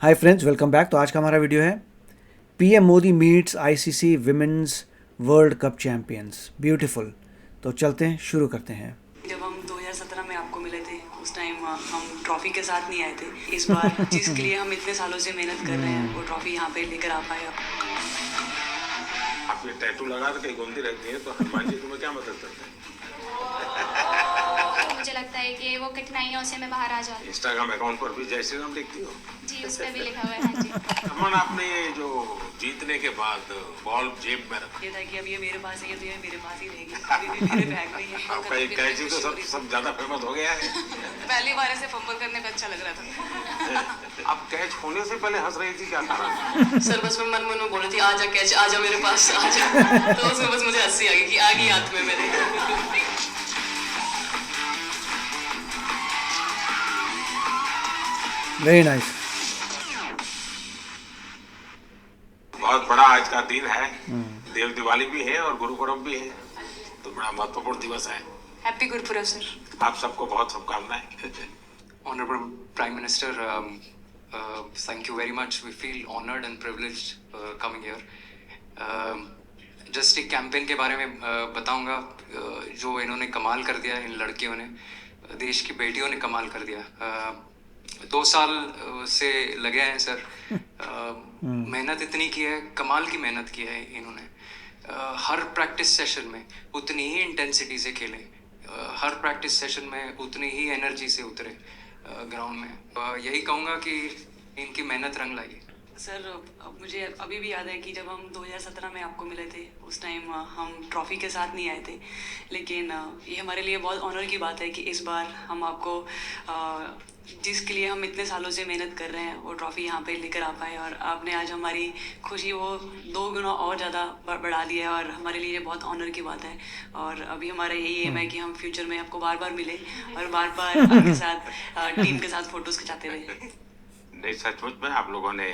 Hi friends, welcome back. तो आज का हमारा वीडियो है PM Modi meets ICC women's world cup champions. Beautiful. तो चलते हैं, शुरू करते हैं। जब हम 2017 में आपको मिले थे उस टाइम हम ट्रॉफी के साथ नहीं आए थे। इस बार जिसके लिए हम इतने सालों से मेहनत कर रहे हैं वो ट्रॉफी यहाँ पे लेकर आ पाए। आप ये टैटू लगा के गोंदी रखती है तो हनुमान जी तुम्हें क्या मदद करते हैं? मुझे लगता है कि वो कठिनाइयों से मैं बाहर आ जाऊँ। इंस्टाग्राम अकाउंट पर भी जय श्री राम लिखती हो? जी, उस पर भी लिखा हुआ है। हाँ जी। अमन, आपने ये जो जीतने के बाद बॉल जेब में रखा, ये था कि अब ये मेरे पास है, तो ये मेरे पास ही रहेगी, अभी भी मेरे बैग में ही है। आपका एक कैची तो सब ज्यादा फेमस हो गया है। पहली बार ऐसे फंबल करने पे अच्छा लग रहा था। आप कैच होने से पहले हंस रही थी, क्या कारण? सर बस मैं मन में बोल रही थी आजा कैच, आजा मेरे पास आजा। तो उसमें बस मुझे हंसी आ गई कि आ गई हाथ में मेरे। Very nice. बहुत बड़ा आज का दिन है, देव दिवाली भी है और गुरु पर्व भी है, तो बड़ा महत्वपूर्ण दिवस है। Happy Gurpurab sir. आप सबको बहुत शुभकामनाएं। Honorable Prime Minister, thank you very much. We feel honored and privileged coming here. Just एक कैंपेन के बारे में बताऊंगा जो इन्होंने कमाल कर दिया, इन लड़कियों ने, देश की बेटियों ने कमाल कर दिया। 2 साल से लगे हैं सर। मेहनत इतनी की है, कमाल की मेहनत की है इन्होंने। हर प्रैक्टिस सेशन में उतनी ही इंटेंसिटी से खेले, हर प्रैक्टिस सेशन में उतनी ही एनर्जी से उतरे ग्राउंड में। यही कहूँगा कि इनकी मेहनत रंग लाई। सर अब मुझे अभी भी याद है कि जब हम 2017 में आपको मिले थे उस टाइम हम ट्रॉफ़ी के साथ नहीं आए थे, लेकिन ये हमारे लिए बहुत ऑनर की बात है कि इस बार हम आपको जिसके लिए हम इतने सालों से मेहनत कर रहे हैं वो ट्रॉफ़ी यहाँ पे लेकर आ पाए, और आपने आज हमारी खुशी वो 2 गुना और ज़्यादा बढ़ा दिया है, और हमारे लिए बहुत ऑनर की बात है। और अभी हमारा यही एम है कि हम फ्यूचर में आपको बार बार मिले और बार बार आपके साथ टीम के साथ फ़ोटोज़ खिंचाते रहे। नहीं, सचमुच में आप लोगों ने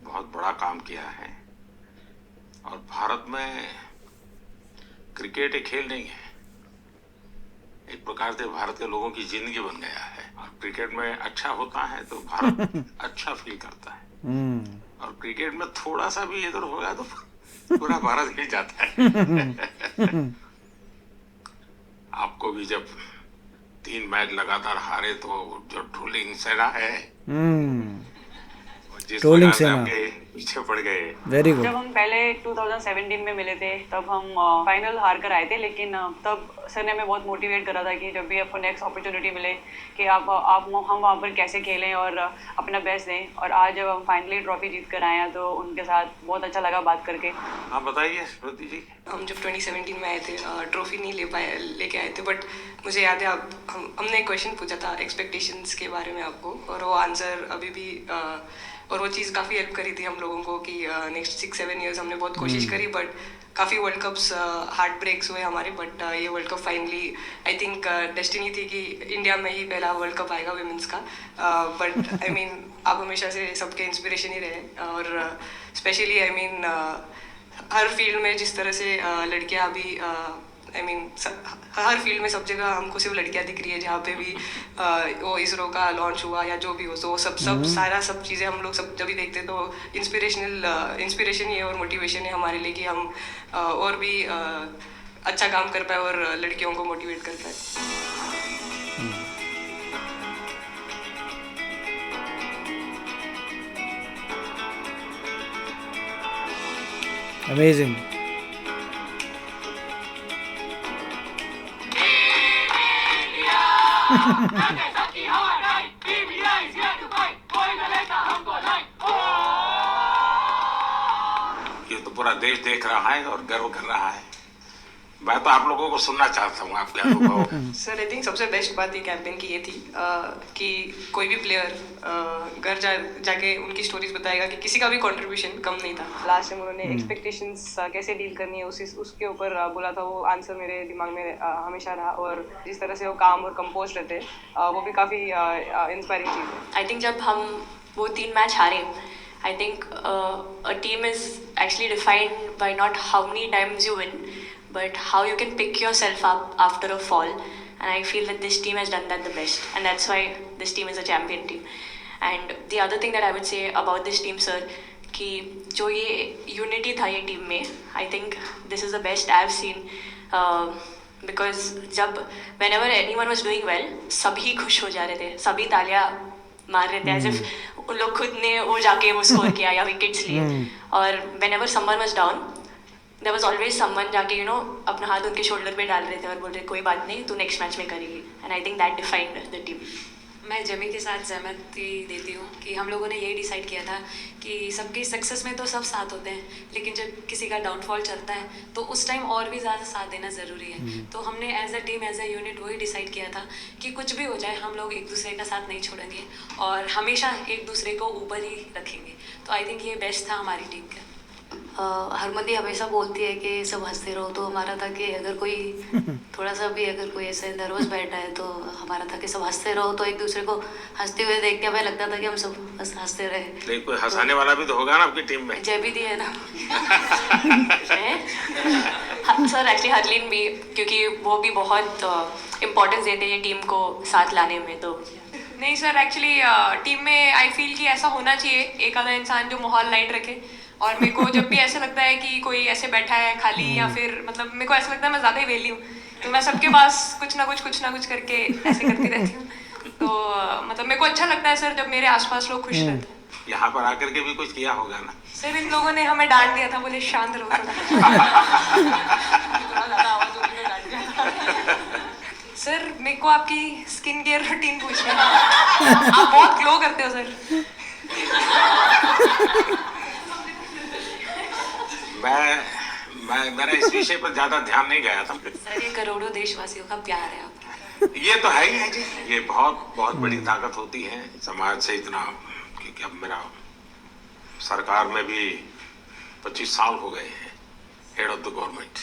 बहुत बड़ा काम किया है, और भारत में क्रिकेट एक खेल नहीं है, एक प्रकार से भारत के लोगों की जिंदगी बन गया है। और क्रिकेट में अच्छा होता है तो भारत अच्छा फील करता है, और क्रिकेट में थोड़ा सा भी इधर होगा तो पूरा भारत हिल जाता है। आपको भी जब 3 मैच लगातार हारे तो जो ट्रोलिंग सेना है, ट्रोलिंग सेना पीछे पड़ गए। Very good. जब हम पहले 2017 में मिले थे तब हम फाइनल हार कर आए थे, लेकिन तब सर ने हमें बहुत मोटिवेट करा था कि जब भी आपको नेक्स्ट अपॉर्चुनिटी मिले कि आप हम वहाँ पर कैसे खेलें और अपना बेस्ट दें। और आज जब हम फाइनली ट्रॉफी जीत कर आए हैं तो उनके साथ बहुत अच्छा लगा बात करके। हाँ बताइए श्रुति जी। हम जब 2017 में आए थे ट्रॉफी नहीं लेके आए थे, बट मुझे याद है हमने एक क्वेश्चन पूछा था एक्सपेक्टेशंस के बारे में आपको, और वो आंसर अभी भी और वो चीज़ काफ़ी हेल्प करी थी हम लोगों को कि नेक्स्ट 6-7 ईयर्स हमने बहुत कोशिश करी, बट काफ़ी वर्ल्ड कप्स हार्ट ब्रेक्स हुए हमारे, बट ये world cup finally I think destiny थी कि इंडिया में ही पहला वर्ल्ड कप आएगा विमेंस का। बट आई मीन आप हमेशा से सबके इंस्पिरेशन ही रहे, और specially I mean her field में जिस तरह से लड़कियां अभी आई मीन हर फील्ड में सब जगह हमको सिर्फ लड़कियां दिख रही है, जहाँ पे भी वो इसरो का लॉन्च हुआ या जो भी हो, तो सब सब चीज़ें हम लोग सब जब भी देखते हैं तो इंस्पिरेशन ही है और मोटिवेशन है हमारे लिए कि हम और भी अच्छा काम कर पाए और लड़कियों को मोटिवेट कर पाए। अमेजिंग। ये तो पूरा देश देख रहा है और गर्व कर रहा है। मैं तो आप लोगों को सुनना चाहता हूँ आपके अनुभव। सर आई थिंक सबसे बेस्ट बात ये कैंपेन की ये थी कि कोई भी प्लेयर घर जाके उनकी स्टोरीज बताएगा कि किसी का भी कंट्रीब्यूशन कम नहीं था। लास्ट टाइम उन्होंने एक्सपेक्टेशंस कैसे डील करनी है उसके ऊपर बोला था, वो आंसर मेरे दिमाग में हमेशा रहा, और जिस तरह से वो काम और कंपोज रहते वो भी काफ़ी इंस्पायरिंग चीज़ है। आई थिंक जब हम वो 3 मैच हारे, I think a team is actually defined by not how many times you win, but how you can pick yourself up after a fall. And I feel that this team has done that the best, and that's why this team is a champion team. And the other thing that I would say about this team sir कि जो ये unity था ये team में, I think this is the best I have seen, because जब whenever anyone was doing well सभी खुश हो जा रहे थे, सभी तालियां मार रहे थे एज इफ उन लोग खुद ने वो जाके वो स्कोर किया या विकेट्स लिए. और whenever someone was down there was always someone जाके अपना हाथ उनके शोल्डर पे डाल रहे थे और बोल रहे कोई बात नहीं तू नेक्स्ट मैच में करेगी. And I think that defined the team. मैं जमी के साथ सहमति देती हूँ कि हम लोगों ने यही डिसाइड किया था कि सबकी सक्सेस में तो सब साथ होते हैं, लेकिन जब किसी का डाउनफॉल चलता है तो उस टाइम और भी ज़्यादा साथ देना ज़रूरी है. तो हमने as a team as a unit वही डिसाइड किया था कि कुछ भी हो जाए हम लोग एक दूसरे का साथ नहीं छोड़ेंगे और हमेशा एक दूसरे को ऊपर ही रखेंगे. तो आई थिंक ये बेस्ट था हमारी टीम का. हरमदी हमेशा बोलती है कि सब हंसते रहो, तो हमारा था कि अगर कोई थोड़ा सा भी अगर कोई ऐसे नर्वस बैठा है तो हमारा था कि सब हंसते रहो. तो एक दूसरे को हंसते हुए देख के हमें लगता था कि हम सब बस हंसते रहे. नहीं, कोई हंसाने वाला भी तो होगा ना आपकी टीम में. जय भी दी है ना. सर एक्चुअली हरलीन भी, क्योंकि वो भी बहुत इम्पोर्टेंस देते हैं टीम को साथ लाने में. तो नहीं सर, एक्चुअली टीम में आई फील कि ऐसा होना चाहिए एक आधा इंसान जो माहौल लाइट रखे. और मेरे को जब भी ऐसा लगता है कि कोई ऐसे बैठा है खाली या फिर मतलब मेरे को ऐसा लगता है मैं ज़्यादा ही वेली हूँ, तो मैं सबके पास कुछ ना कुछ करके ऐसे करती रहती हूँ. तो मतलब मेरे को अच्छा लगता है सर जब मेरे आसपास लोग खुश रहते हैं. यहाँ पर आकर के भी कुछ किया होगा ना. सर इन लोगों ने हमें डांट दिया था, बोले शांत रहो सर मेरे को आपकी स्किन केयर रूटीन पूछना है. आप बहुत ग्लो करते हो सर. मेरा इस विषय पर ज्यादा ध्यान नहीं गया था. सर ये करोड़ों देशवासियों का प्यार है आपका. ये तो है ही है जी. ये बहुत बड़ी ताकत होती है समाज से. इतना क्योंकि अब मेरा सरकार में भी 25 साल हो गए हैं हेड ऑफ द गवर्नमेंट.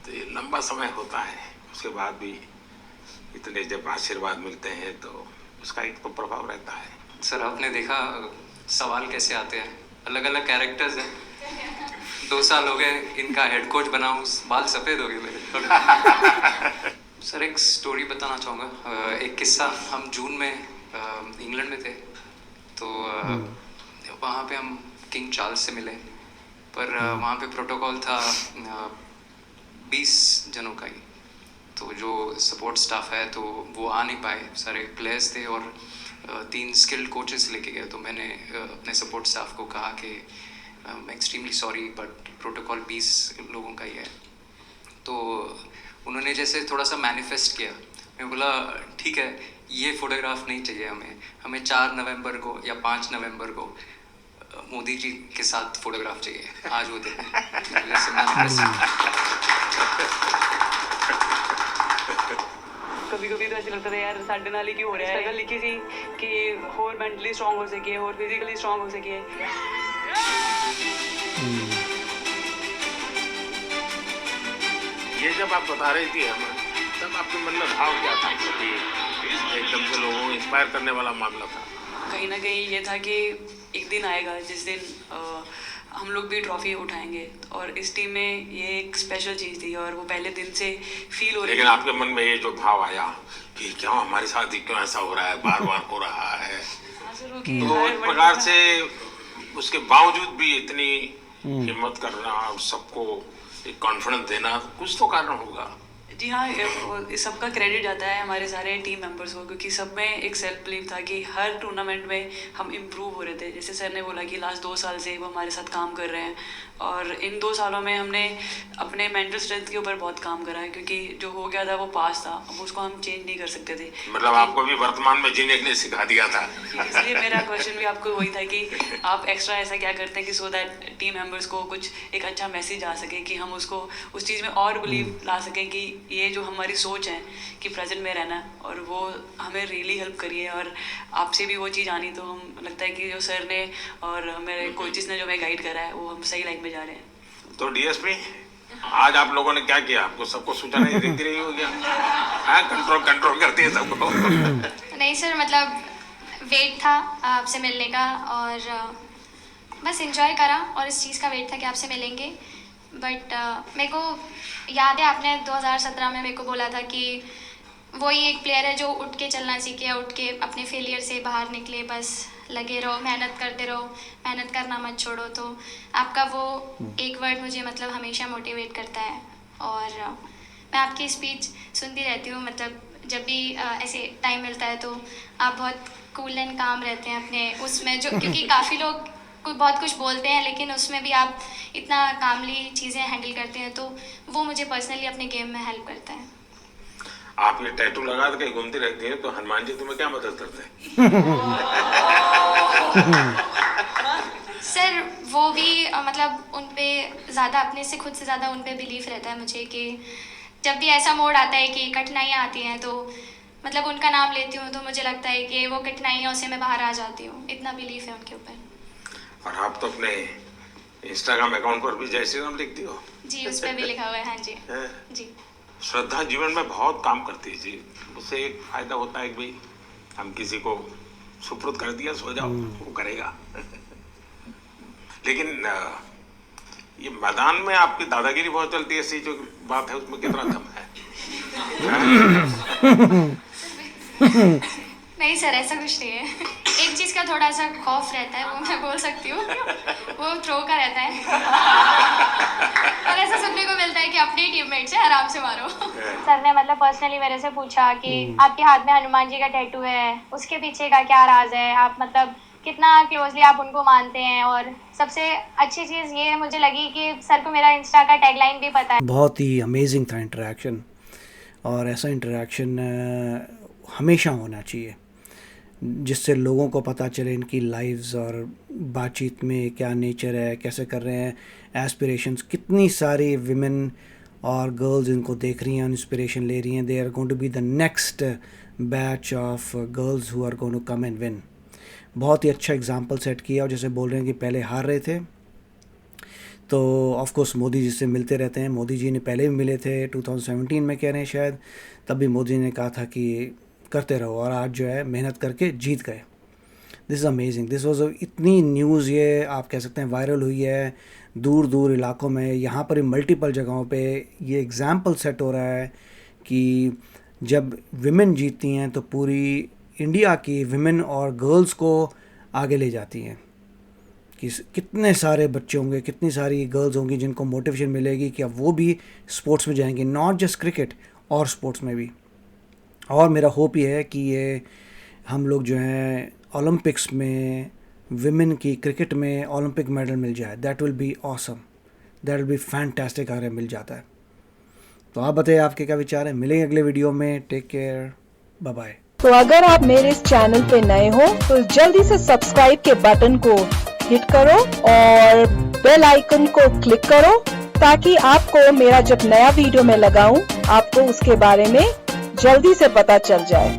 तो ये लंबा समय होता है. उसके बाद भी इतने जब आशीर्वाद मिलते हैं तो उसका एक तो प्रभाव रहता है. सर आपने देखा सवाल कैसे आते हैं, अलग अलग कैरेक्टर्स हैं. 2 साल हो गए इनका हेड कोच बना हूँ, बाल सफ़ेद हो गए मेरे. सर एक स्टोरी बताना चाहूँगा. एक किस्सा, हम जून में इंग्लैंड में थे तो वहाँ पे हम किंग चार्ल्स से मिले. पर वहाँ पे प्रोटोकॉल था 20 जनों का ही. तो जो सपोर्ट स्टाफ है तो वो आ नहीं पाए, सारे प्लेयर्स थे और 3 स्किल्ड कोचेस लेके गए. तो मैंने अपने सपोर्ट स्टाफ को कहा कि एक्सट्रीमली सॉरी बट प्रोटोकॉल 20 लोगों का ही है. तो उन्होंने जैसे थोड़ा सा मैनिफेस्ट किया. मैं बोला ठीक है, ये फोटोग्राफ नहीं चाहिए हमें 4 नवंबर को या 5 नवंबर को मोदी जी के साथ फोटोग्राफ चाहिए. आज वो दिन कभी कभी तो ऐसे लगता था यार साढ़े नाल ही क्यों हो रहा है. स्ट्रगल लिखी थी कि और मेंटली स्ट्रांग हो सके और फिजिकली स्ट्रांग हो सके. ये जब आप बता रही थी हमें, तब आपके मन में भाव क्या था कि एकदम से लोगों को इंस्पायर करने वाला मामला था? कहीं ना कहीं ये था कि एक दिन आएगा जिस दिन हम लोग भी ट्रॉफी उठाएंगे. और इस टीम में ये एक स्पेशल चीज़ थी और वो पहले दिन से फील हो रही. लेकिन आपके मन में ये जो भाव आया कि क्यों हमारे साथ ही क्यों ऐसा हो रहा है, बार बार हो रहा है, तो एक प्रकार से उसके बावजूद भी इतनी हिम्मत करना और सबको एक कॉन्फिडेंस देना, कुछ तो कारण होगा. जी हाँ, इस सबका क्रेडिट जाता है हमारे सारे टीम मेंबर्स को, क्योंकि सब में एक सेल्फ बिलीव था कि हर टूर्नामेंट में हम इम्प्रूव हो रहे थे. जैसे सर ने बोला कि लास्ट 2 साल से वो हमारे साथ काम कर रहे हैं और इन 2 सालों में हमने अपने मेंटल स्ट्रेंथ के ऊपर बहुत काम करा है, क्योंकि जो हो गया था वो पास था, अब उसको हम चेंज नहीं कर सकते थे. मतलब आपको भी वर्तमान में जीने के लिए सिखा दिया था. इसलिए मेरा क्वेश्चन भी आपको वही था कि आप एक्स्ट्रा ऐसा क्या करते हैं कि सो दैट टीम मेंबर्स को कुछ एक अच्छा मैसेज आ सके, कि हम उसको उस चीज़ में और बिलीव ला सकें कि ये जो हमारी सोच है कि प्रेजेंट में रहना, और वो हमें रियली हेल्प करिए. और आपसे भी वो चीज़ आनी, तो हम लगता है कि जो सर ने और मेरे कोचेस ने जो हमें गाइड करा है वो हम सही लाइन में जा रहे हैं. तो डीएसपी आज आप लोगों ने क्या किया? आपको सबको सूचना देती रही हो गया? कंट्रोल करती है सबको? नहीं सर, मतलब वेट था आपसे मिलने का और बस एंजॉय करा और इस चीज़ का वेट था कि आपसे मिलेंगे. बट मेरे को याद है आपने 2017 में मेरे को बोला था कि वही एक प्लेयर है जो उठ के चलना सीखे, उठ के अपने फेलियर से बाहर निकले, बस लगे रहो, मेहनत करते रहो, मेहनत करना मत छोड़ो। तो आपका वो एक वर्ड मुझे मतलब हमेशा मोटिवेट करता है। और मैं आपकी स्पीच सुनती रहती हूँ, मतलब जब भी ऐसे टाइम मिलता है तो आप बहुत कूल एंड काम रहते हैं अपने उसमें, जो क्योंकि काफ़ी लोग बहुत कुछ बोलते हैं लेकिन उसमें भी आप इतना कामली चीज़ें हैंडल करते हैं, तो वो मुझे पर्सनली अपने गेम में हेल्प करता है। आप ये टैटू लगा के घूमती रहती हैं, तो हनुमान जी तुम्हें क्या मदद करते हैं? सर वो भी मतलब उन पे ज़्यादा, अपने से खुद से ज़्यादा उन पे बिलीफ रहता है मुझे कि जब भी ऐसा मोड आता है कि कठिनाइयाँ आती हैं तो मतलब उनका नाम लेती हूँ तो मुझे लगता है कि वो कठिनाइयों से मैं बाहर आ जाती हूँ, इतना बिलीफ है उनके ऊपर। और आप तो अपने इंस्टाग्राम अकाउंट पर भी जय श्री राम लिखती हो? जी, उस पर भी लिखा हुआ है। हाँ जी जी। श्रद्धा जीवन में बहुत काम करती है जी। उससे एक फायदा होता है कि भाई हम किसी को सुपुर्द कर दिया, सो जाओ, वो करेगा। लेकिन ये मैदान में आपकी दादागिरी बहुत चलती है, ऐसी जो बात है उसमें कितना दम है? नहीं सर, ऐसा कुछ नहीं है। एक चीज़ का थोड़ा सा खौफ रहता है, वो मैं बोल सकती हूँ, वो थ्रो का रहता है। और ऐसा सुनने को मिलता है कि अपने टीममेट से आराम से मारो। सर ने मतलब पर्सनली मेरे से पूछा कि आपके हाथ में हनुमान जी का टैटू है, उसके पीछे का क्या राज है, आप मतलब कितना क्लोजली आप उनको मानते हैं। और सबसे अच्छी चीज़ ये मुझे लगी कि सर को मेरा इंस्टा का टैगलाइन भी पता है। बहुत ही अमेजिंग था इंटरेक्शन, और ऐसा इंटरेक्शन हमेशा होना चाहिए जिससे लोगों को पता चले इनकी लाइव्स और बातचीत में क्या नेचर है, कैसे कर रहे हैं, एस्पिरेशंस। कितनी सारी विमेन और गर्ल्स इनको देख रही हैं, इंस्पिरेशन ले रही हैं। They are going to be the next batch of girls who are going to come and win. बहुत ही अच्छा एग्जांपल सेट किया। और जैसे बोल रहे हैं कि पहले हार रहे थे, तो ऑफ कोर्स मोदी जी से मिलते रहते हैं। मोदी जी ने पहले भी मिले थे, 2017 में कह रहे हैं शायद, तब भी मोदी ने कहा था कि करते रहो, और आज जो है मेहनत करके जीत गए। This is amazing. This was इतनी न्यूज़, ये आप कह सकते हैं वायरल हुई है दूर दूर इलाकों में। यहाँ पर मल्टीपल जगहों पे ये एग्जाम्पल सेट हो रहा है कि जब विमेन जीतती हैं तो पूरी इंडिया की विमेन और गर्ल्स को आगे ले जाती हैं। कि कितने सारे बच्चे होंगे, कितनी सारी गर्ल्स होंगी जिनको मोटिवेशन मिलेगी कि अब वो भी स्पोर्ट्स में जाएंगे, नॉट जस्ट क्रिकेट, और स्पोर्ट्स में भी। और मेरा होप ये है कि ये हम लोग जो हैं ओलंपिक्स में विमेन की क्रिकेट में ओलंपिक मेडल मिल जाए। That will be awesome, that will be fantastic अगर मिल जाता है। तो आप बताइए आपके क्या विचार हैं। मिलेंगे अगले वीडियो में। Take care, bye bye. तो अगर आप मेरे इस चैनल पे नए हो तो जल्दी से सब्सक्राइब के बटन को हिट करो और बेल आइकन को क्लिक करो, ताकि आपको मेरा जब नया वीडियो मैं लगाऊं आपको उसके बारे में जल्दी से पता चल जाए।